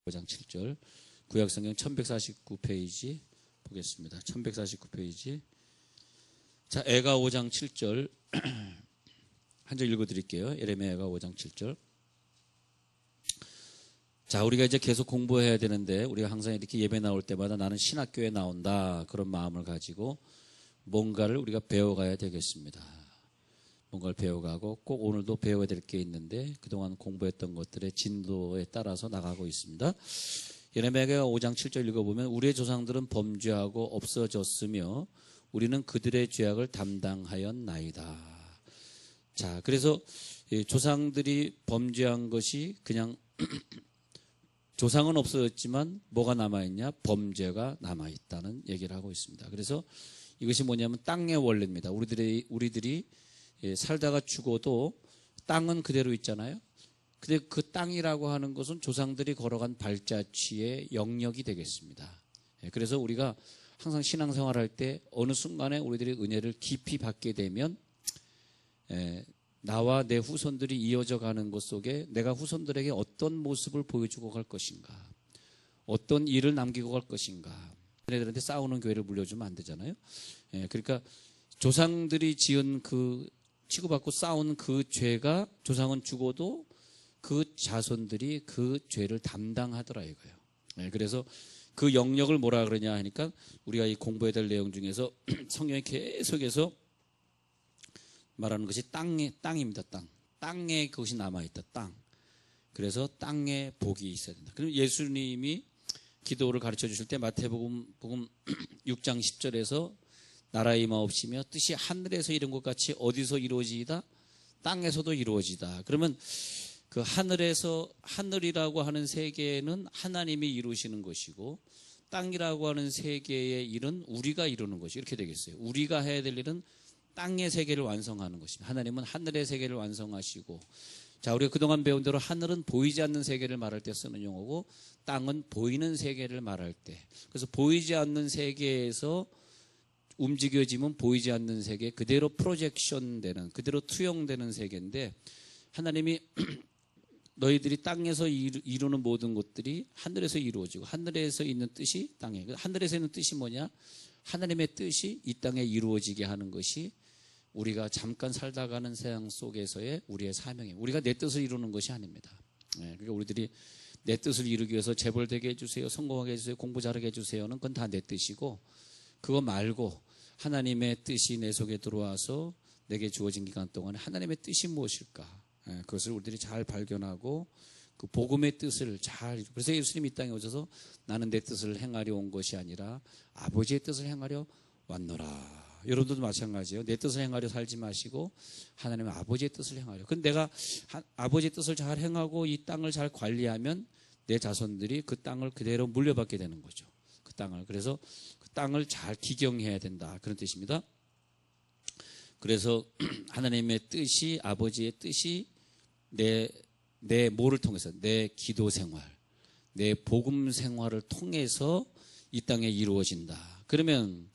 5장 7절. 구약성경 1149페이지 보겠습니다. 1149페이지. 자, 애가 5장 7절 한 절 읽어드릴게요. 예레미야가 5장 7절. 자, 우리가 이제 계속 공부해야 되는데 우리가 항상 이렇게 예배 나올 때마다 나는 신학교에 나온다 그런 마음을 가지고 뭔가를 우리가 배워가야 되겠습니다. 뭔가를 배워가고 꼭 오늘도 배워야 될 게 있는데 그동안 공부했던 것들의 진도에 따라서 나가고 있습니다. 예레미야가 5장 7절 읽어보면 우리의 조상들은 범죄하고 없어졌으며 우리는 그들의 죄악을 담당하였나이다. 자, 그래서 조상들이 범죄한 것이 그냥 조상은 없어졌지만 뭐가 남아있냐? 범죄가 남아있다는 얘기를 하고 있습니다. 그래서 이것이 뭐냐면 땅의 원리입니다. 우리들이 살다가 죽어도 땅은 그대로 있잖아요. 근데 그 땅이라고 하는 것은 조상들이 걸어간 발자취의 영역이 되겠습니다. 그래서 우리가 항상 신앙생활할 때 어느 순간에 우리들이 은혜를 깊이 받게 되면 나와 내 후손들이 이어져 가는 것 속에 내가 후손들에게 어떤 모습을 보여주고 갈 것인가, 어떤 일을 남기고 갈 것인가. 얘네들한테 싸우는 교회를 물려주면 안 되잖아요. 그러니까 조상들이 지은 그 치고받고 싸운 그 죄가 조상은 죽어도 그 자손들이 그 죄를 담당하더라 이거예요. 그래서 그 영역을 뭐라 그러냐 하니까 우리가 이 공부해야 될 내용 중에서 성경이 계속해서 말하는 것이 땅입니다. 땅에 그것이 남아있다. 땅. 그래서 땅에 복이 있어야 된다. 그럼 예수님이 기도를 가르쳐 주실 때 마태복음 6장 10절에서 나라 임하옵시며 뜻이 하늘에서 이룬 것 같이 어디서 이루어지이다? 땅에서도 이루어지다. 그러면 그 하늘이라고 하는 세계는 하나님이 이루시는 것이고 땅이라고 하는 세계의 일은 우리가 이루는 것이 이렇게 되겠어요. 우리가 해야 될 일은 땅의 세계를 완성하는 것입니다. 하나님은 하늘의 세계를 완성하시고, 자, 우리가 그동안 배운 대로 하늘은 보이지 않는 세계를 말할 때 쓰는 용어고 땅은 보이는 세계를 말할 때, 그래서 보이지 않는 세계에서 움직여지면 보이지 않는 세계, 그대로 프로젝션 되는, 그대로 투영되는 세계인데, 하나님이 너희들이 땅에서 이루는 모든 것들이 하늘에서 이루어지고 하늘에서 있는 뜻이 땅에, 하늘에서 있는 뜻이 뭐냐? 하나님의 뜻이 이 땅에 이루어지게 하는 것이 우리가 잠깐 살다 가는 세상 속에서의 우리의 사명이에요. 우리가 내 뜻을 이루는 것이 아닙니다. 그러니까 우리들이 내 뜻을 이루기 위해서 재벌 되게 해주세요, 성공하게 해주세요, 공부 잘하게 해주세요는 그건 다 내 뜻이고, 그거 말고 하나님의 뜻이 내 속에 들어와서 내게 주어진 기간 동안에 하나님의 뜻이 무엇일까? 그것을 우리들이 잘 발견하고 그 복음의 뜻을 잘, 그래서 예수님이 이 땅에 오셔서 나는 내 뜻을 행하려 온 것이 아니라 아버지의 뜻을 행하려 왔노라. 여러분들도 마찬가지예요. 내 뜻을 행하려 살지 마시고 하나님의 아버지의 뜻을 행하려. 근데 내가 아버지의 뜻을 잘 행하고 이 땅을 잘 관리하면 내 자손들이 그 땅을 그대로 물려받게 되는 거죠. 그 땅을. 그래서 그 땅을 잘 기경해야 된다. 그런 뜻입니다. 그래서 하나님의 뜻이, 아버지의 뜻이 내 뭐를 통해서, 내 기도 생활, 내 복음 생활을 통해서 이 땅에 이루어진다. 그러면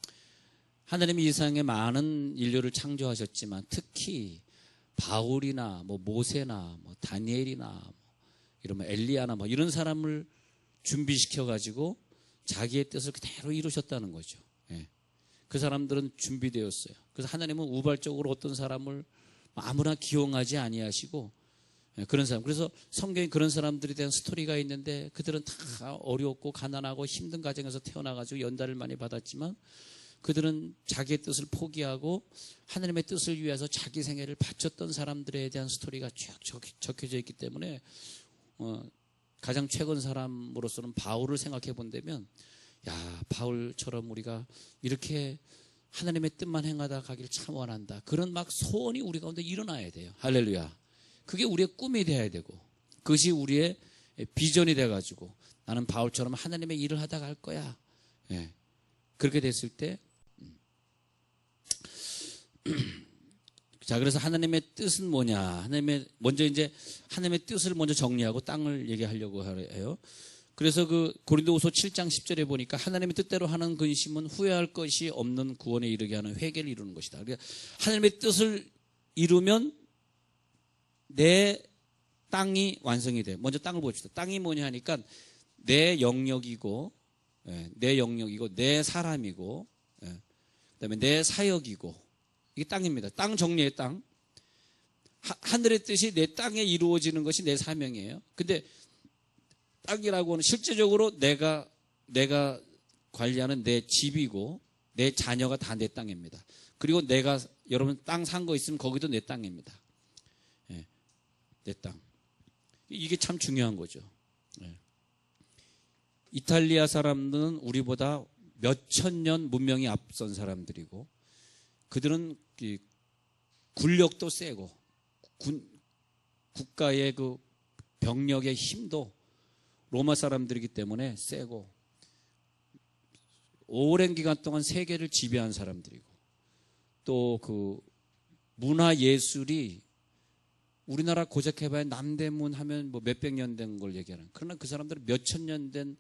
하나님이 이 세상에 많은 인류를 창조하셨지만 특히 바울이나 뭐 모세나 뭐 다니엘이나 이러면 엘리야나 뭐 이런 사람을 준비시켜 가지고 자기의 뜻을 그대로 이루셨다는 거죠. 그 사람들은 준비되었어요. 그래서 하나님은 우발적으로 어떤 사람을 아무나 기용하지 아니하시고 그런 사람. 그래서 성경에 그런 사람들에 대한 스토리가 있는데 그들은 다 어렵고 가난하고 힘든 가정에서 태어나가지고 연단을 많이 받았지만 그들은 자기의 뜻을 포기하고 하나님의 뜻을 위해서 자기 생애를 바쳤던 사람들에 대한 스토리가 쭉 적혀져 있기 때문에 가장 최근 사람으로서는 바울을 생각해 본다면, 야, 바울처럼 우리가 이렇게 하나님의 뜻만 행하다 가길 참 원한다. 그런 막 소원이 우리 가운데 일어나야 돼요. 할렐루야. 그게 우리의 꿈이 돼야 되고 그것이 우리의 비전이 돼가지고 나는 바울처럼 하나님의 일을 하다 갈 거야. 그렇게 됐을 때 자, 그래서 하나님의 뜻은 뭐냐? 먼저 이제 하나님의 뜻을 먼저 정리하고 땅을 얘기하려고 해요. 그래서 그 고린도후서 7장 10절에 보니까 하나님의 뜻대로 하는 근심은 후회할 것이 없는 구원에 이르게 하는 회개를 이루는 것이다. 그러니까 하나님의 뜻을 이루면 내 땅이 완성이 돼. 먼저 땅을 봅시다. 땅이 뭐냐 하니까 내 영역이고, 내 영역이고, 내 사람이고, 그다음에 내 사역이고, 이게 땅입니다. 땅 정리의 땅. 하늘의 뜻이 내 땅에 이루어지는 것이 내 사명이에요. 근데 땅이라고 하는 실제적으로 내가 관리하는 내 집이고 내 자녀가 다 내 땅입니다. 그리고 내가 여러분 땅 산 거 있으면 거기도 내 땅입니다. 내 땅. 이게 참 중요한 거죠. 이탈리아 사람들은 우리보다 몇천 년 문명이 앞선 사람들이고 그들은 군력도 세고 국가의 그 병력의 힘도 로마 사람들이기 때문에 세고 오랜 기간 동안 세계를 지배한 사람들이고 또 그 문화 예술이 우리나라 고작해봐야 남대문 하면 뭐 몇백 년 된 걸 얘기하는. 그러나 그 사람들은 몇천 년 된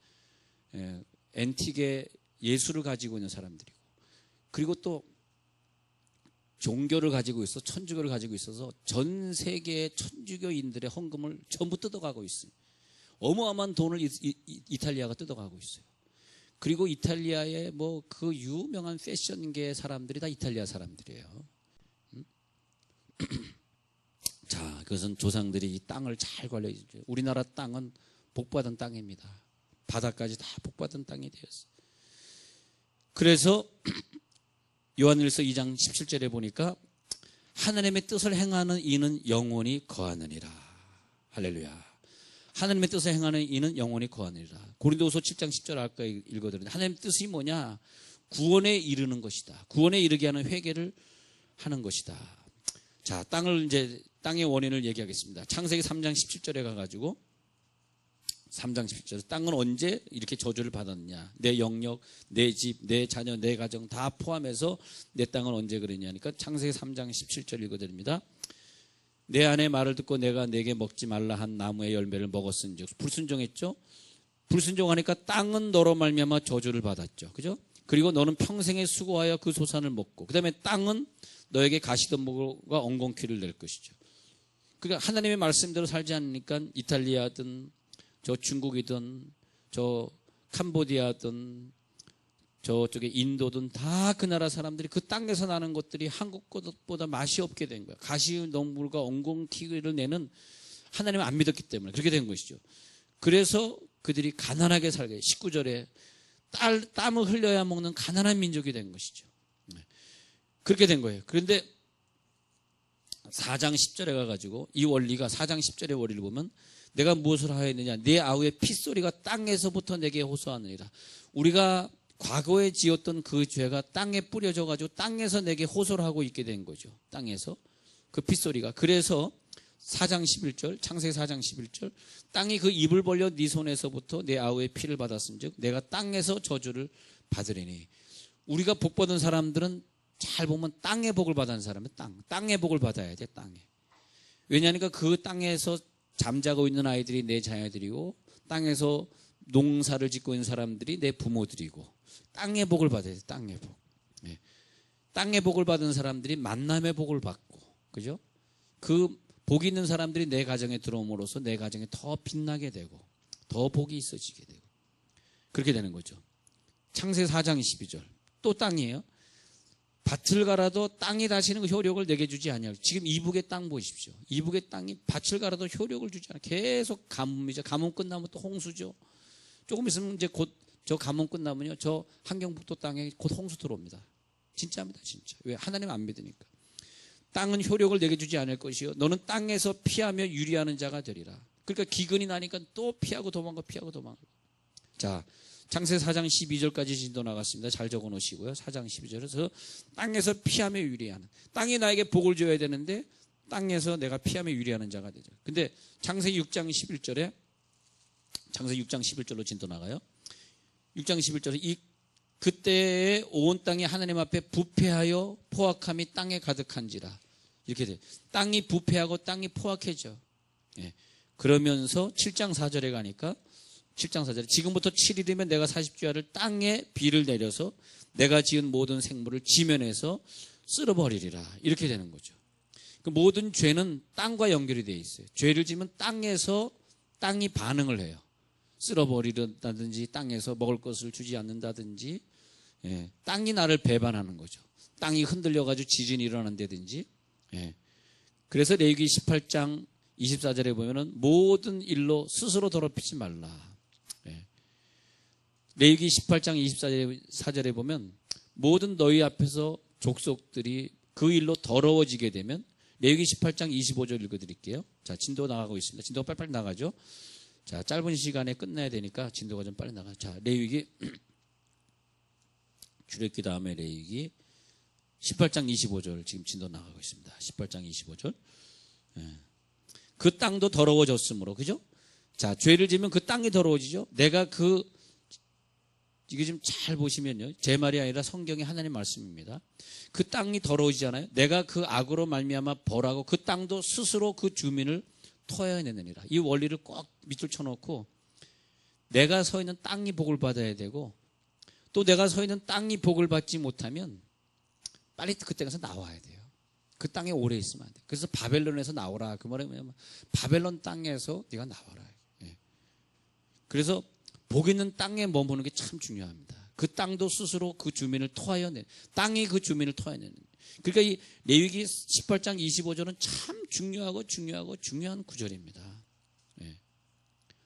앤틱의 예술을 가지고 있는 사람들이고 그리고 또 종교를 가지고 있어 천주교를 가지고 있어서 전 세계의 천주교인들의 헌금을 전부 뜯어가고 있어요. 어마어마한 돈을 이탈리아가 뜯어가고 있어요. 그리고 이탈리아의 뭐 그 유명한 패션계 사람들이 다 이탈리아 사람들이에요. 자, 그것은 조상들이 이 땅을 잘 관리해주죠. 우리나라 땅은 복받은 땅입니다. 바다까지 다 복받은 땅이 되었어요. 그래서 요한일서 2장 17절에 보니까 하나님의 뜻을 행하는 이는 영원히 거하느니라. 할렐루야. 하나님의 뜻을 행하는 이는 영원히 거하느니라. 고린도후서 7장 10절 아까 읽어드렸는데 하나님의 뜻이 뭐냐? 구원에 이르는 것이다. 구원에 이르게 하는 회개를 하는 것이다. 자, 땅의 원인을 얘기하겠습니다. 창세기 3장 17절에 가가지고 3장 17절 땅은 언제 이렇게 저주를 받았느냐? 내 영역, 내 집, 내 자녀, 내 가정 다 포함해서 내 땅은 언제 그랬냐니까 창세기 3장 17절 읽어드립니다. 내 아내 말을 듣고 내가 내게 먹지 말라 한 나무의 열매를 먹었은즉 불순종했죠. 불순종하니까 땅은 너로 말미암아 저주를 받았죠. 그죠? 그리고 너는 평생에 수고하여 그 소산을 먹고 그다음에 땅은 너에게 가시덤불과 엉겅퀴를 낼 것이죠. 그러니까 하나님의 말씀대로 살지 않으니까 이탈리아든 저 중국이든 저 캄보디아든 저쪽에 인도든 다 그 나라 사람들이 그 땅에서 나는 것들이 한국 것보다 맛이 없게 된 거야. 가시덤불과 엉겅퀴를 내는 하나님을 안 믿었기 때문에 그렇게 된 것이죠. 그래서 그들이 가난하게 살게 19절에 땀을 흘려야 먹는 가난한 민족이 된 것이죠. 그렇게 된 거예요. 그런데 4장 10절에 가가지고 이 원리가 4장 10절의 원리를 보면 내가 무엇을 하였느냐 내 아우의 핏소리가 땅에서부터 내게 호소하느니라. 우리가 과거에 지었던 그 죄가 땅에 뿌려져 가지고 땅에서 내게 호소를 하고 있게 된 거죠. 땅에서 그 핏소리가. 그래서 4장 11절 창세기 4장 11절 땅이 그 입을 벌려 네 손에서부터 내 아우의 피를 받았은즉 내가 땅에서 저주를 받으리니. 우리가 복 받은 사람들은 잘 보면 땅의 복을 받은 사람은 땅의 복을 받아야 돼. 땅에. 왜냐하니까 그 땅에서 잠자고 있는 아이들이 내 자녀들이고 땅에서 농사를 짓고 있는 사람들이 내 부모들이고 땅의 복을 받아야 돼. 땅의 복. 네. 땅의 복을 받은 사람들이 만남의 복을 받고 그죠? 그 복이 있는 사람들이 내 가정에 들어옴으로써 내 가정에 더 빛나게 되고 더 복이 있어지게 되고 그렇게 되는 거죠. 창세기 4장 12절 또 땅이에요. 밭을 갈아도 땅이 다시는 그 효력을 내게 주지 아니하고 지금 이북의 땅 보십시오. 이북의 땅이 밭을 갈아도 효력을 주지 않아요. 계속 가뭄이죠. 가뭄 끝나면 또 홍수죠. 조금 있으면 이제 곧 저 가뭄 끝나면요. 저 함경북도 땅에 곧 홍수 들어옵니다. 진짜입니다. 진짜. 왜? 하나님 안 믿으니까. 땅은 효력을 내게 주지 않을 것이요. 너는 땅에서 피하며 유리하는 자가 되리라. 그러니까 기근이 나니까 또 피하고 도망가. 자, 창세기 4장 12절까지 진도 나갔습니다. 잘 적어 놓으시고요. 4장 12절에서 땅에서 피하며 유리하는. 땅이 나에게 복을 줘야 되는데 땅에서 내가 피하며 유리하는 자가 되죠. 근데 창세기 6장 11절에 창세기 6장 11절로 진도 나가요. 6장 11절에 그때에 온 땅이 하나님 앞에 부패하여 포악함이 땅에 가득한지라. 이렇게 돼. 땅이 부패하고 땅이 포악해져. 예. 그러면서 7장 4절에 가니까 7장 4절에 지금부터 7일이면 내가 40주야를 땅에 비를 내려서 내가 지은 모든 생물을 지면에서 쓸어버리리라. 이렇게 되는 거죠. 그 모든 죄는 땅과 연결이 되어 있어요. 죄를 지면 땅에서 땅이 반응을 해요. 쓸어버리다든지 땅에서 먹을 것을 주지 않는다든지, 예, 땅이 나를 배반하는 거죠. 땅이 흔들려가지고 지진이 일어난다든지. 예. 그래서 레위기 18장 24절에 보면은 모든 일로 스스로 더럽히지 말라. 예. 레위기 18장 24절에 보면 모든 너희 앞에서 족속들이 그 일로 더러워지게 되면, 레위기 18장 25절 읽어드릴게요. 자, 진도 나가고 있습니다. 진도가 빨리빨리 나가죠. 자, 짧은 시간에 끝내야 되니까 진도가 좀 빨리 나가요. 자, 레위기 출애굽기 다음에 레위기 18장 25절 지금 진도 나가고 있습니다. 18장 25절. 예. 그 땅도 더러워졌으므로, 그죠? 자, 죄를 지면 그 땅이 더러워지죠. 내가 이게 좀 잘 보시면요, 제 말이 아니라 성경의 하나님 말씀입니다. 그 땅이 더러워지잖아요. 내가 그 악으로 말미암아 벌하고 그 땅도 스스로 그 주민을 토해내느니라. 이 원리를 꼭 밑줄 쳐놓고, 내가 서 있는 땅이 복을 받아야 되고, 또 내가 서 있는 땅이 복을 받지 못하면 빨리 그때 가서 나와야 돼요. 그 땅에 오래 있으면 안 돼. 그래서 바벨론에서 나오라. 그 말은 뭐냐면 바벨론 땅에서 네가 나와라. 예. 그래서 복 있는 땅에 머무는 게 참 중요합니다. 그 땅도 스스로 그 주민을 토하여내, 땅이 그 주민을 토하여내는. 그러니까 이 레위기 18장 25절은 참 중요한 구절입니다. 예.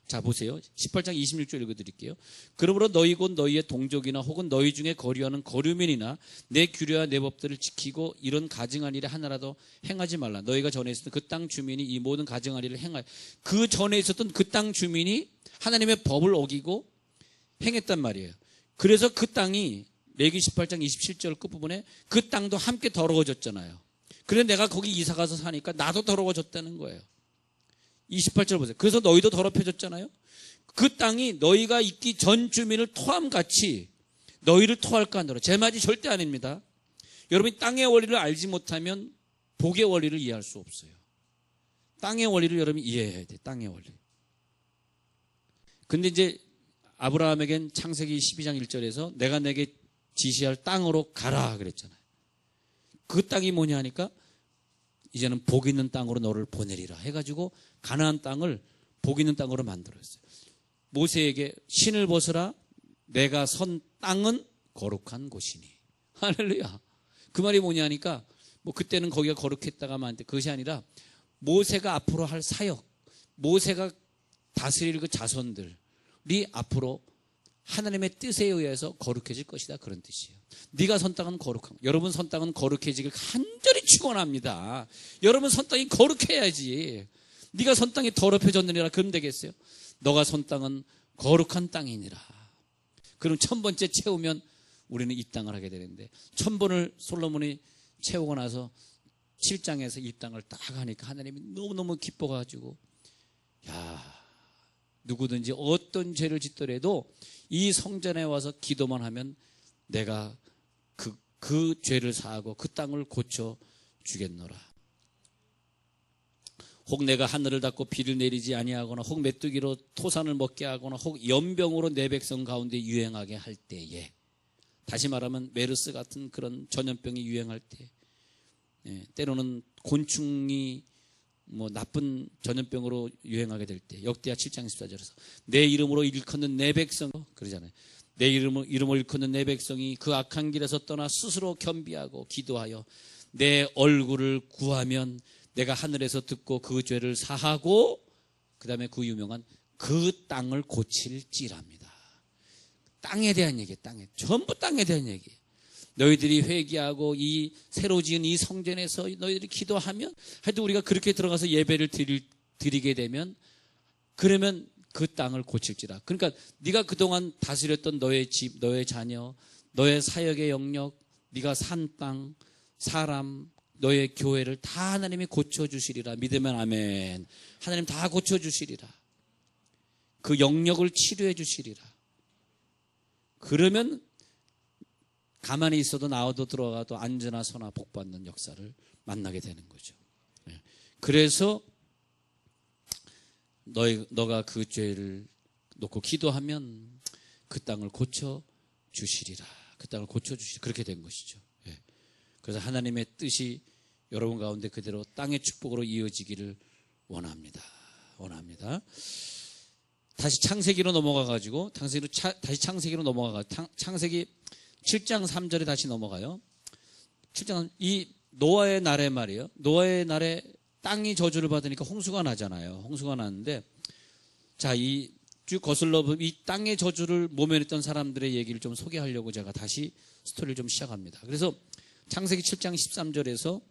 자, 보세요. 18장 26절 읽어드릴게요. 그러므로 너희 곧 너희의 동족이나 혹은 너희 중에 거류하는 거류민이나 내 규례와 내 법들을 지키고 이런 가증한 일에 하나라도 행하지 말라. 너희가 전에 있었던 그 땅 주민이 이 모든 가증한 일을 행하여, 그 전에 있었던 그 땅 주민이 하나님의 법을 어기고 행했단 말이에요. 그래서 그 땅이 레위기 18장 27절 끝부분에 그 땅도 함께 더러워졌잖아요. 그래서 내가 거기 이사가서 사니까 나도 더러워졌다는 거예요. 28절 보세요. 그래서 너희도 더럽혀졌잖아요. 그 땅이 너희가 있기 전 주민을 토함같이 너희를 토할까 하노라. 제 말이 절대 아닙니다. 여러분이 땅의 원리를 알지 못하면 복의 원리를 이해할 수 없어요. 땅의 원리를 여러분이 이해해야 돼요. 땅의 원리. 근데 이제 아브라함에겐 창세기 12장 1절에서 내가 내게 지시할 땅으로 가라 그랬잖아요. 그 땅이 뭐냐 하니까 이제는 복 있는 땅으로 너를 보내리라 해가지고 가나안 땅을 복 있는 땅으로 만들었어요. 모세에게 신을 벗으라, 내가 선 땅은 거룩한 곳이니. 할렐루야. 그 말이 뭐냐 하니까 뭐 그때는 거기가 거룩했다가만 한데 그것이 아니라 모세가 앞으로 할 사역, 모세가 다스릴 그 자손들이 앞으로 하나님의 뜻에 의해서 거룩해질 것이다, 그런 뜻이에요. 네가 선 땅은 거룩한, 여러분 선 땅은 거룩해지길 간절히 축원합니다. 여러분 선 땅이 거룩해야지. 네가 선 땅이 더럽혀졌느니라 그럼 되겠어요? 너가 선 땅은 거룩한 땅이니라. 그럼 1000번째 채우면 우리는 이 땅을 하게 되는데, 1000번을 솔로몬이 채우고 나서 7장에서 이 땅을 딱 하니까 하나님이 너무너무 기뻐가지고, 야, 누구든지 어떤 죄를 짓더라도 이 성전에 와서 기도만 하면 내가 그 죄를 사하고 그 땅을 고쳐 주겠노라. 혹 내가 하늘을 닫고 비를 내리지 아니하거나 혹 메뚜기로 토산을 먹게 하거나 혹 연병으로 내 백성 가운데 유행하게 할 때에, 다시 말하면 메르스 같은 그런 전염병이 유행할 때, 때로는 곤충이 뭐 나쁜 전염병으로 유행하게 될 때, 역대하 7장 14절에서 내 이름으로 일컫는 내 백성, 그러잖아요. 내 이름을 일컫는 내 백성이 그 악한 길에서 떠나 스스로 겸비하고 기도하여 내 얼굴을 구하면 내가 하늘에서 듣고 그 죄를 사하고, 그 다음에 그 유명한 그 땅을 고칠지랍니다. 땅에 대한 얘기예요. 전부 땅에 대한 얘기예요. 너희들이 회개하고 이 새로 지은 이 성전에서 너희들이 기도하면, 하여튼 우리가 그렇게 들어가서 예배를 드리게 되면, 그러면 그 땅을 고칠지라. 그러니까 네가 그동안 다스렸던 너의 집, 너의 자녀, 너의 사역의 영역, 네가 산 땅, 사람, 너의 교회를 다 하나님이 고쳐주시리라. 믿으면 아멘. 하나님 다 고쳐주시리라. 그 영역을 치료해 주시리라. 그러면 가만히 있어도 나와도 들어가도 안전하 선하 복받는 역사를 만나게 되는 거죠. 그래서 너가 그 죄를 놓고 기도하면 그 땅을 고쳐 주시리라. 그 땅을 고쳐 주시리라. 그렇게 된 것이죠. 그래서 하나님의 뜻이 여러분 가운데 그대로 땅의 축복으로 이어지기를 원합니다. 다시 창세기로 넘어가가지고 다시 창세기로 넘어가가 창세기 7장 3절에 다시 넘어가요. 7장 이 노아의 날에 말이에요. 노아의 날에 땅이 저주를 받으니까 홍수가 나잖아요. 홍수가 나는데 자, 이 쭉 거슬러 이 땅의 저주를 모면했던 사람들의 얘기를 좀 소개하려고 제가 다시 스토리를 좀 시작합니다. 그래서 창세기 7장 13절에서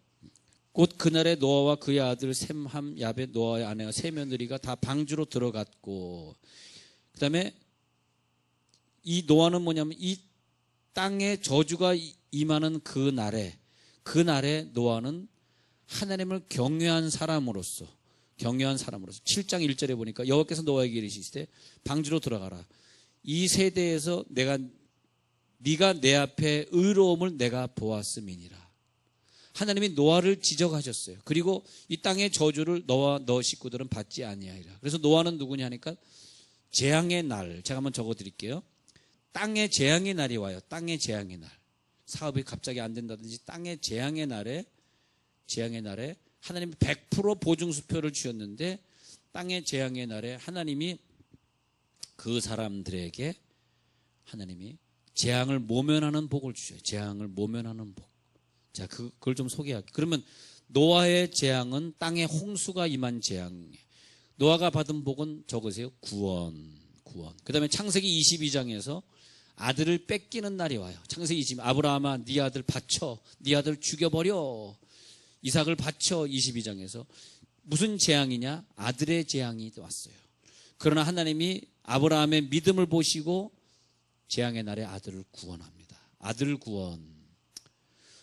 곧 그날에 노아와 그의 아들 셈, 함, 야벳, 노아의 아내와 세 며느리가 다 방주로 들어갔고, 그 다음에 이 노아는 뭐냐면 이 땅에 저주가 임하는 그날에 노아는 하나님을 경외한 사람으로서 7장 1절에 보니까 여호와께서 노아에게 이르시되 방주로 들어가라. 이 세대에서 네가 내 앞에 의로움을 내가 보았음이니라. 하나님이 노아를 지적하셨어요. 그리고 이 땅의 저주를 너와 너 식구들은 받지 아니하리라. 그래서 노아는 누구냐 하니까 재앙의 날, 제가 한번 적어드릴게요. 땅의 재앙의 날이 와요. 땅의 재앙의 날. 사업이 갑자기 안 된다든지 땅의 재앙의 날에 하나님이 100% 보증수표를 주셨는데 땅의 재앙의 날에 하나님이 그 사람들에게 하나님이 재앙을 모면하는 복을 주셔요. 재앙을 모면하는 복. 자, 그걸 좀 소개할게요. 그러면 노아의 재앙은 땅에 홍수가 임한 재앙이에요. 노아가 받은 복은 적으세요. 구원. 그 다음에 창세기 22장에서 아들을 뺏기는 날이 와요. 창세기 22장 아브라함아 네 아들 바쳐, 네 아들 죽여버려. 이삭을 바쳐. 22장에서 무슨 재앙이냐? 아들의 재앙이 왔어요. 그러나 하나님이 아브라함의 믿음을 보시고 재앙의 날에 아들을 구원합니다. 아들 구원.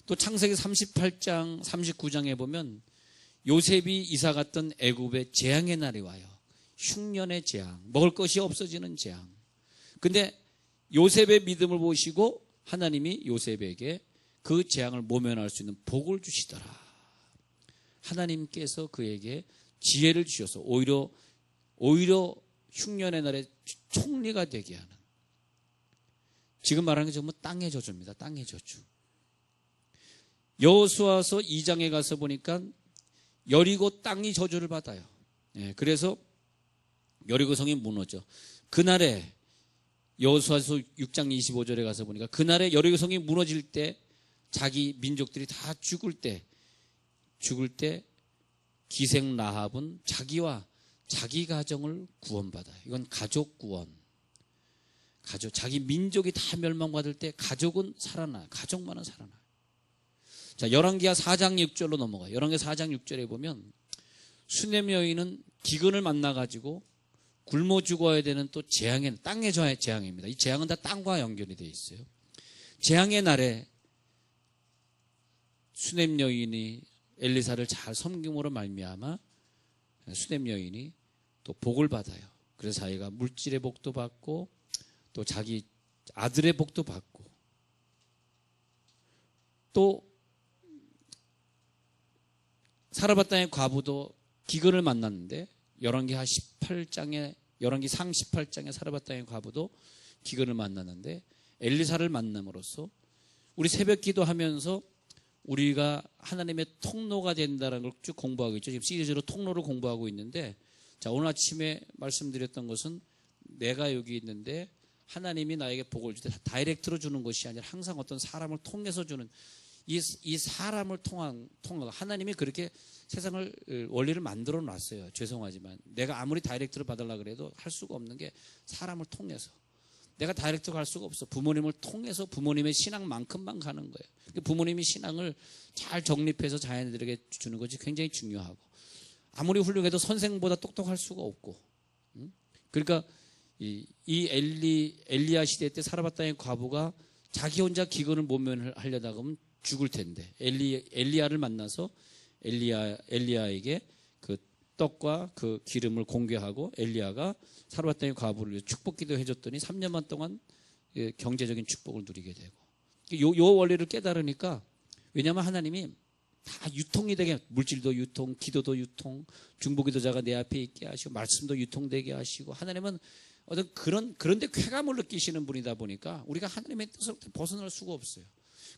또 창세기 38장 39장에 보면 요셉이 이사 갔던 애굽의 재앙의 날이 와요. 흉년의 재앙, 먹을 것이 없어지는 재앙. 근데 요셉의 믿음을 보시고 하나님이 요셉에게 그 재앙을 모면할 수 있는 복을 주시더라. 하나님께서 그에게 지혜를 주셔서 오히려 흉년의 날에 총리가 되게 하는, 지금 말하는 게 전부 땅의 저주입니다. 땅의 저주. 여호수아서 2장에 가서 보니까 여리고 땅이 저주를 받아요. 그래서 여리고성이 무너져. 그날에 여호수아서 6장 25절에 가서 보니까 그날에 여리고성이 무너질 때 자기 민족들이 다 죽을 때 기생 라합은 자기와 자기 가정을 구원받아요. 이건 가족 구원. 자기 민족이 다 멸망받을 때 가족은 살아나요. 가족만은 살아나요. 자, 열왕기하 4장 6절로 넘어가요. 열왕기 4장 6절에 보면 수넴 여인은 기근을 만나가지고 굶어 죽어야 되는 또 땅의 재앙입니다. 이 재앙은 다 땅과 연결이 되어 있어요. 재앙의 날에 수넴 여인이 엘리사를 잘 섬김으로 말미암아 수넴 여인이 또 복을 받아요. 그래서 자기가 물질의 복도 받고 또 자기 아들의 복도 받고, 또 사르밧 땅의 과부도 기근을 만났는데 열왕기상 18장에 사르밧 땅의 과부도 기근을 만났는데 엘리사를 만남으로써 우리 새벽 기도하면서 우리가 하나님의 통로가 된다는 걸 쭉 공부하고 있죠. 지금 시리즈로 통로를 공부하고 있는데, 자, 오늘 아침에 말씀드렸던 것은 내가 여기 있는데 하나님이 나에게 복을 줄 때 다이렉트로 주는 것이 아니라 항상 어떤 사람을 통해서 주는, 이 사람을 통한 하나님이 그렇게 세상을 원리를 만들어 놨어요. 죄송하지만 내가 아무리 다이렉트로 받으려고 그래도 할 수가 없는 게 사람을 통해서. 내가 다이렉트로 갈 수가 없어. 부모님을 통해서 부모님의 신앙만큼만 가는 거예요. 부모님이 신앙을 잘 정립해서 자녀들에게 주는 것이 굉장히 중요하고, 아무리 훌륭해도 선생보다 똑똑할 수가 없고. 그러니까 이 엘리야 시대 때 사르밧 땅의 과부가 자기 혼자 기근을 모면하려다가 하면 죽을 텐데 엘리야를 만나서 엘리야에게 그 떡과 그 기름을 공개하고 엘리야가 사르밧 땅의 과부를 축복기도 해줬더니 3년만 동안 경제적인 축복을 누리게 되고, 요 원리를 깨달으니까, 왜냐하면 하나님이 다 유통이 되게, 물질도 유통, 기도도 유통, 중보기도자가 내 앞에 있게 하시고 말씀도 유통되게 하시고, 하나님은 어떤 그런데 쾌감을 느끼시는 분이다 보니까 우리가 하나님의 뜻을 벗어날 수가 없어요.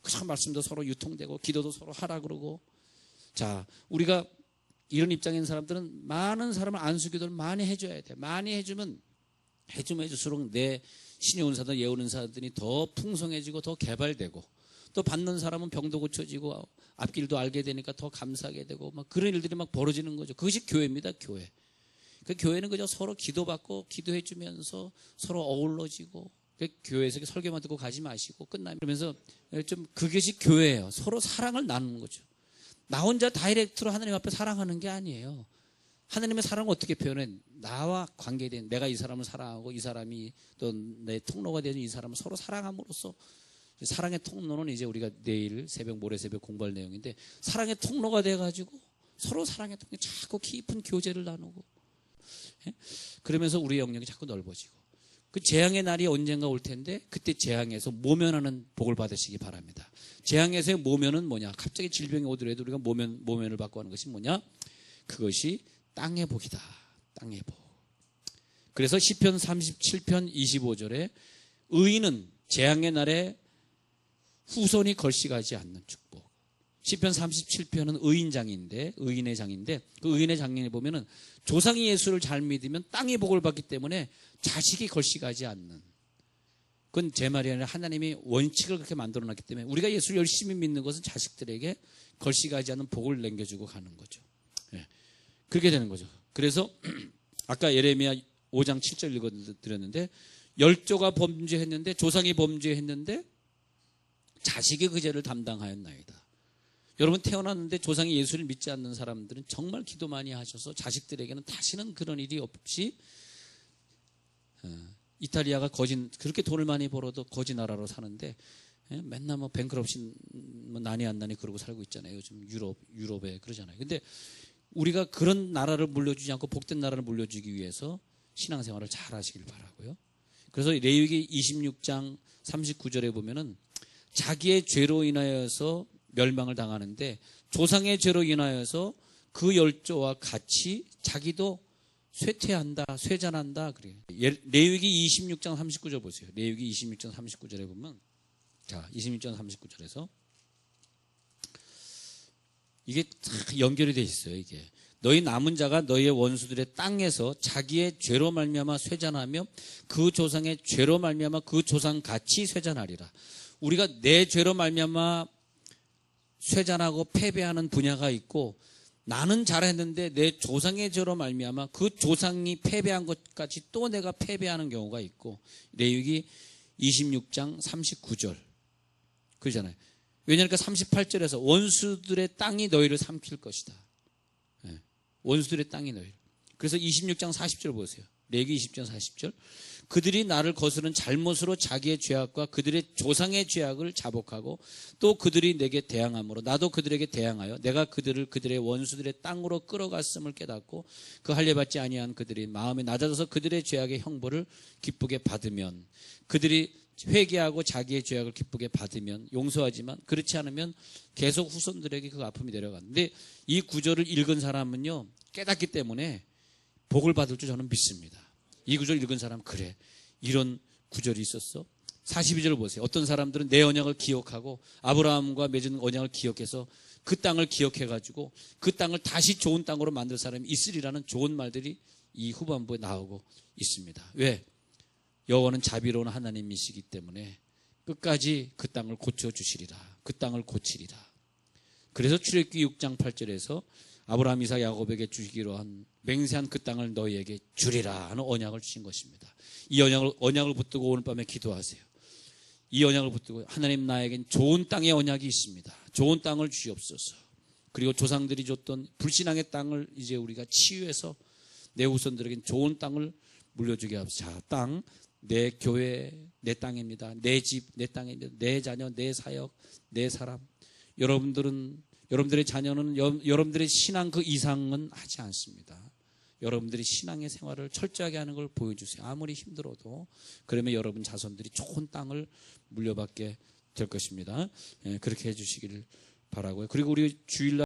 그 말씀도 서로 유통되고 기도도 서로 하라 그러고. 자, 우리가 이런 입장인 사람들은 많은 사람을 안수기도를 많이 해줘야 돼. 많이 해주면 해주면 해줄수록 내 신의 은사든 예언 은사들이 더 풍성해지고 더 개발되고, 또 받는 사람은 병도 고쳐지고 앞길도 알게 되니까 더 감사하게 되고, 막 그런 일들이 막 벌어지는 거죠. 그것이 교회입니다. 교회. 그 교회는 그저 서로 기도받고 기도해주면서 서로 어우러지고, 교회에서 설교만 듣고 가지 마시고 끝나면, 그러면서 좀 그것이 교회예요. 서로 사랑을 나누는 거죠. 나 혼자 다이렉트로 하나님 앞에 사랑하는 게 아니에요. 하나님의 사랑을 어떻게 표현해? 나와 관계된, 내가 이 사람을 사랑하고 이 사람이 또 내 통로가 되는 이 사람을 서로 사랑함으로써, 사랑의 통로는 이제 우리가 내일 새벽, 모레 새벽 공부할 내용인데, 사랑의 통로가 돼가지고 서로 사랑의 통로에 자꾸 깊은 교제를 나누고, 그러면서 우리의 영역이 자꾸 넓어지고, 그 재앙의 날이 언젠가 올 텐데 그때 재앙에서 모면하는 복을 받으시기 바랍니다. 재앙에서의 모면은 뭐냐? 갑자기 질병이 오더라도 우리가 모면을 받고 하는 것이 뭐냐? 그것이 땅의 복이다. 땅의 복. 그래서 시편 37편 25절에 의인은 재앙의 날에 후손이 걸식하지 않는 축복. 시편 37편은 의인의 장인데 그 의인의 장인에 보면은 조상이 예수를 잘 믿으면 땅의 복을 받기 때문에 자식이 걸식하지 않는, 그건 제 말이 아니라 하나님이 원칙을 그렇게 만들어놨기 때문에 우리가 예수를 열심히 믿는 것은 자식들에게 걸식하지 않는 복을 남겨주고 가는 거죠. 네. 그렇게 되는 거죠. 그래서 아까 예레미야 5장 7절 읽어드렸는데, 열조가 범죄했는데, 조상이 범죄했는데 자식이 그 죄를 담당하였나이다. 여러분, 태어났는데 조상이 예수를 믿지 않는 사람들은 정말 기도 많이 하셔서 자식들에게는 다시는 그런 일이 없이, 이탈리아가 그렇게 돈을 많이 벌어도 거지 나라로 사는데, 맨날 뭐 뱅크럽시 뭐 나니 안 나니 그러고 살고 있잖아요. 요즘 유럽에 그러잖아요. 근데 우리가 그런 나라를 물려주지 않고 복된 나라를 물려주기 위해서 신앙생활을 잘 하시길 바라고요. 그래서 레위기 26장 39절에 보면은 자기의 죄로 인하여서 멸망을 당하는데 조상의 죄로 인하여서 그 열조와 같이 자기도 쇠잔한다. 그래요. 레위기 26장 39절 보세요. 레위기 26장 39절에 보면, 자, 26장 39절에서 이게 다 연결이 돼 있어요. 이게 너희 남은 자가 너희의 원수들의 땅에서 자기의 죄로 말미암아 쇠잔하며 그 조상의 죄로 말미암아 그 조상 같이 쇠잔하리라. 우리가 내 죄로 말미암아 쇠잔하고 패배하는 분야가 있고, 나는 잘했는데 내 조상의 죄로 말미암아 그 조상이 패배한 것까지 또 내가 패배하는 경우가 있고, 레위기 26장 39절 그러잖아요. 왜냐하니까 38절에서 원수들의 땅이 너희를 삼킬 것이다. 네. 원수들의 땅이 너희를. 그래서 26장 40절 보세요. 레위기 20장 40절. 그들이 나를 거스른 잘못으로 자기의 죄악과 그들의 조상의 죄악을 자복하고 또 그들이 내게 대항함으로 나도 그들에게 대항하여 내가 그들을 그들의 원수들의 땅으로 끌어갔음을 깨닫고 그 할례받지 아니한 그들이 마음에 낮아져서 그들의 죄악의 형벌을 기쁘게 받으면, 그들이 회개하고 자기의 죄악을 기쁘게 받으면 용서하지만 그렇지 않으면 계속 후손들에게 그 아픔이 내려가는데, 이 구절을 읽은 사람은요 깨닫기 때문에 복을 받을 줄 저는 믿습니다. 이 구절 읽은 사람, 그래, 이런 구절이 있었어. 42절을 보세요. 어떤 사람들은 내 언약을 기억하고 아브라함과 맺은 언약을 기억해서 그 땅을 기억해가지고 그 땅을 다시 좋은 땅으로 만들 사람이 있으리라는 좋은 말들이 이 후반부에 나오고 있습니다. 왜? 여호와는 자비로운 하나님이시기 때문에 끝까지 그 땅을 고쳐주시리라. 그 땅을 고치리라. 그래서 출애굽기 6장 8절에서 아브라함, 이삭, 야곱에게 주시기로 한 맹세한 그 땅을 너희에게 주리라 하는 언약을 주신 것입니다. 이 언약을 붙들고 오늘 밤에 기도하세요. 이 언약을 붙들고, 하나님, 나에겐 좋은 땅의 언약이 있습니다. 좋은 땅을 주시옵소서. 그리고 조상들이 줬던 불신앙의 땅을 이제 우리가 치유해서 내 후손들에겐 좋은 땅을 물려주게 하옵소서. 자, 땅, 내 교회, 내 땅입니다. 내 집, 내 땅입니다. 내 자녀, 내 사역, 내 사람. 여러분들의 자녀는 여러분들의 신앙 그 이상은 하지 않습니다. 여러분들이 신앙의 생활을 철저하게 하는 걸 보여주세요. 아무리 힘들어도. 그러면 여러분 자손들이 좋은 땅을 물려받게 될 것입니다. 그렇게 해주시기를 바라고요. 그리고 우리 주일날